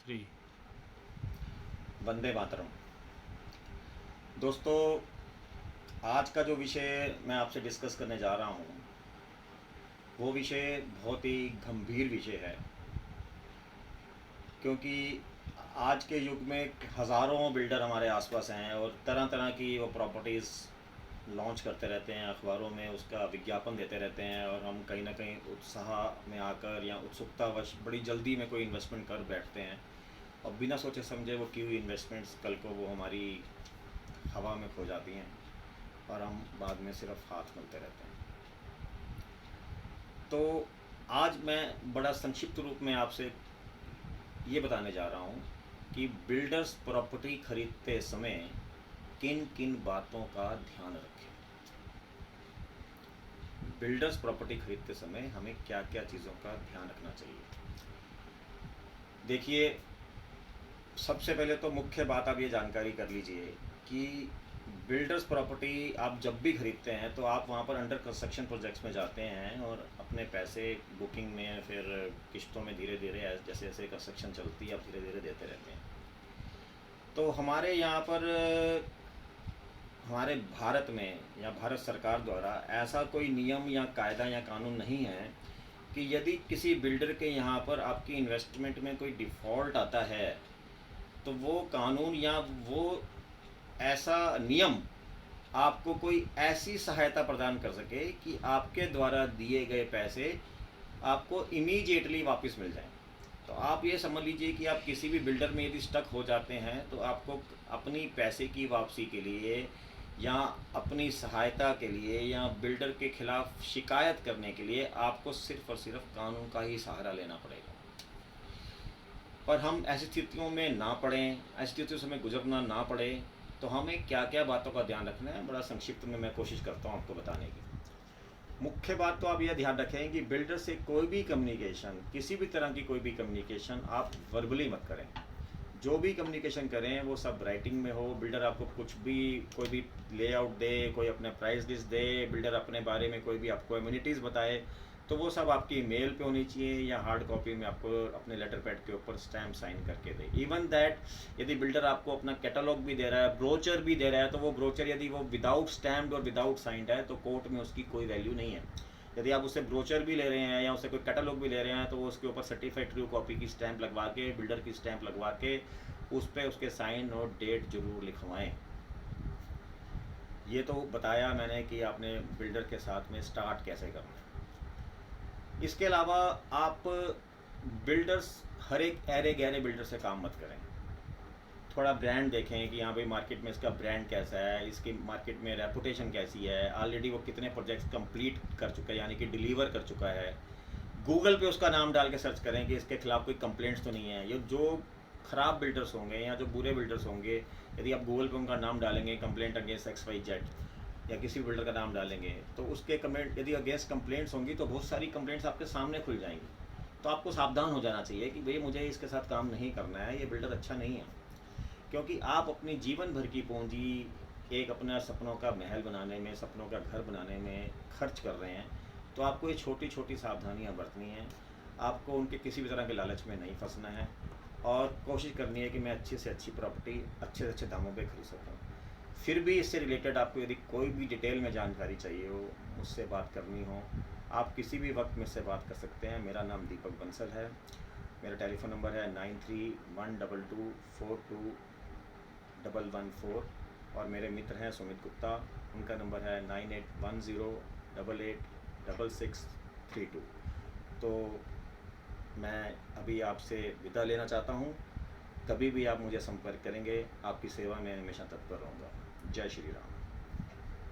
3। वंदे मातरम। दोस्तों, आज का जो विषय मैं आपसे डिस्कस करने जा रहा हूँ वो विषय बहुत ही गंभीर विषय है, क्योंकि आज के युग में हज़ारों बिल्डर हमारे आसपास हैं और तरह तरह की वो प्रॉपर्टीज़ लॉन्च करते रहते हैं, अखबारों में उसका विज्ञापन देते रहते हैं और हम कहीं ना कहीं उत्साह में आकर या उत्सुकतावश बड़ी जल्दी में कोई इन्वेस्टमेंट कर बैठते हैं और बिना सोचे समझे वो की हुई इन्वेस्टमेंट्स कल को वो हमारी हवा में खो जाती हैं और हम बाद में सिर्फ हाथ मलते रहते हैं। तो आज मैं बड़ा संक्षिप्त रूप में आपसे ये बताने जा रहा हूँ कि बिल्डर्स प्रॉपर्टी खरीदते समय किन किन बातों का ध्यान रखें। बिल्डर्स प्रॉपर्टी खरीदते समय हमें क्या क्या चीज़ों का ध्यान रखना चाहिए। देखिए, सबसे पहले तो मुख्य बात आप ये जानकारी कर लीजिए कि बिल्डर्स प्रॉपर्टी आप जब भी खरीदते हैं तो आप वहाँ पर अंडर कंस्ट्रक्शन प्रोजेक्ट्स में जाते हैं और अपने पैसे बुकिंग में फिर किश्तों में धीरे धीरे जैसे जैसे कंस्ट्रक्शन चलती है आप धीरे धीरे देते रहते हैं। तो हमारे यहाँ पर हमारे भारत में या भारत सरकार द्वारा ऐसा कोई नियम या कायदा या कानून नहीं है कि यदि किसी बिल्डर के यहाँ पर आपकी इन्वेस्टमेंट में कोई डिफ़ॉल्ट आता है तो वो कानून या वो ऐसा नियम आपको कोई ऐसी सहायता प्रदान कर सके कि आपके द्वारा दिए गए पैसे आपको इमीडिएटली वापस मिल जाएं। तो आप ये समझ लीजिए कि आप किसी भी बिल्डर में यदि स्टक हो जाते हैं तो आपको अपनी पैसे की वापसी के लिए या अपनी सहायता के लिए या बिल्डर के खिलाफ शिकायत करने के लिए आपको सिर्फ और सिर्फ कानून का ही सहारा लेना पड़ेगा। पर हम ऐसी स्थितियों में ना पड़ें, ऐसी स्थितियों से हमें गुजरना ना पड़े, तो हमें क्या क्या बातों का ध्यान रखना है बड़ा संक्षिप्त में मैं कोशिश करता हूँ आपको बताने की। मुख्य बात तो आप यह ध्यान रखें कि बिल्डर से कोई भी कम्युनिकेशन, किसी भी तरह की कोई भी कम्युनिकेशन आप वर्बली मत करें। जो भी कम्युनिकेशन करें वो सब राइटिंग में हो। बिल्डर आपको कुछ भी, कोई भी लेआउट दे, कोई अपने प्राइस लिस्ट दे, बिल्डर अपने बारे में कोई भी आपको एम्यूनिटीज़ बताए, तो वो सब आपकी मेल पे होनी चाहिए या हार्ड कॉपी में आपको अपने लेटर पैड के ऊपर स्टैम्प साइन करके दे। इवन दैट यदि बिल्डर आपको अपना कैटलॉग भी दे रहा है, ब्रोचर भी दे रहा है, तो वो ब्रोचर यदि वो विदाउट स्टैम्प्ड और विदाउट साइंड है तो कोर्ट में उसकी कोई वैल्यू नहीं है। यदि आप उससे ब्रोचर भी ले रहे हैं या उससे कोई कैटलॉग भी ले रहे हैं तो वो उसके ऊपर सर्टिफाइड ट्रू कॉपी की स्टैंप लगवा के, बिल्डर की स्टैंप लगवा के उस पर उसके साइन और डेट जरूर लिखवाएं। ये तो बताया मैंने कि आपने बिल्डर के साथ में स्टार्ट कैसे करना है। इसके अलावा आप बिल्डर्स, हर एक ऐरे गहरे बिल्डर से काम मत करें। थोड़ा ब्रांड देखें कि यहाँ पे मार्केट में इसका ब्रांड कैसा है, इसकी मार्केट में रेपुटेशन कैसी है, ऑलरेडी वो कितने प्रोजेक्ट्स कंप्लीट कर चुका है यानी कि डिलीवर कर चुका है। गूगल पे उसका नाम डाल के सर्च करें कि इसके खिलाफ कोई कंप्लेंट्स तो नहीं है। ये जो ख़राब बिल्डर्स होंगे या जो बुरे बिल्डर्स होंगे, यदि आप गूगल पे उनका नाम डालेंगे, कंप्लेंट अगेंस्ट XYZ या किसी बिल्डर का नाम डालेंगे, तो उसके कमेंट यदि अगेंस्ट कंप्लेंट्स होंगी तो बहुत सारी कंप्लेंट्स आपके सामने खुल जाएंगी। तो आपको सावधान हो जाना चाहिए कि भाई मुझे इसके साथ काम नहीं करना है, ये बिल्डर अच्छा नहीं है। क्योंकि आप अपनी जीवन भर की पूंजी एक अपना सपनों का महल बनाने में, सपनों का घर बनाने में खर्च कर रहे हैं, तो आपको ये छोटी छोटी सावधानियां बरतनी हैं। आपको उनके किसी भी तरह के लालच में नहीं फंसना है और कोशिश करनी है कि मैं अच्छी से अच्छी प्रॉपर्टी अच्छे से अच्छे दामों पे खरीद सकूँ। फिर भी इससे रिलेटेड आपको यदि कोई भी डिटेल में जानकारी चाहिए हो, मुझसे बात करनी हो, आप किसी भी वक्त मुझसे बात कर सकते हैं। मेरा नाम दीपक बंसल है। मेरा टेलीफोन नंबर है 9312242114 और मेरे मित्र हैं सुमित गुप्ता, उनका नंबर है 9810886632। तो मैं अभी आपसे विदा लेना चाहता हूँ। कभी भी आप मुझे संपर्क करेंगे, आपकी सेवा में हमेशा तत्पर रहूँगा। जय श्री राम।